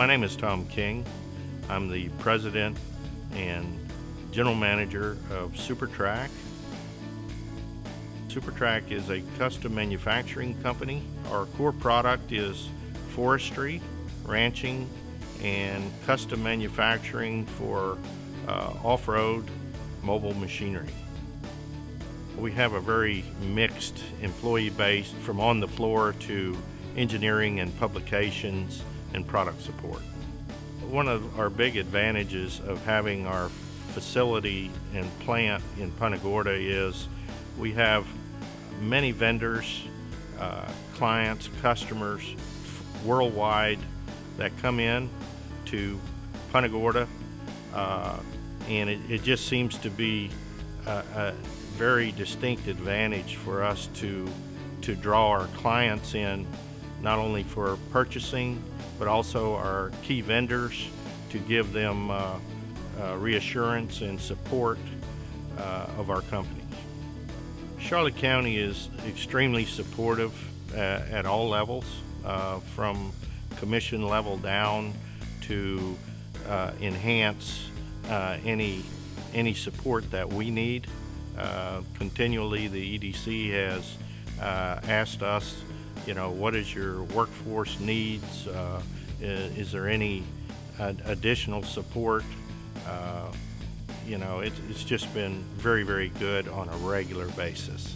My name is Tom King. I'm the president and general manager of SuperTrack. SuperTrack is a custom manufacturing company. Our core product is forestry, ranching, and custom manufacturing for off-road mobile machinery. We have a very mixed employee base, from on the floor to engineering and publications and product support. One of our big advantages of having our facility and plant in Punta Gorda is we have many vendors, clients, customers worldwide that come in to Punta Gorda, and it just seems to be a very distinct advantage for us to draw our clients in, not only for purchasing but also our key vendors, to give them reassurance and support of our company. Charlotte County is extremely supportive at all levels, from commission level down to enhance any support that we need. Continually, the EDC has asked us, what is your workforce needs? Is there any additional support? It's just been very, very good on a regular basis.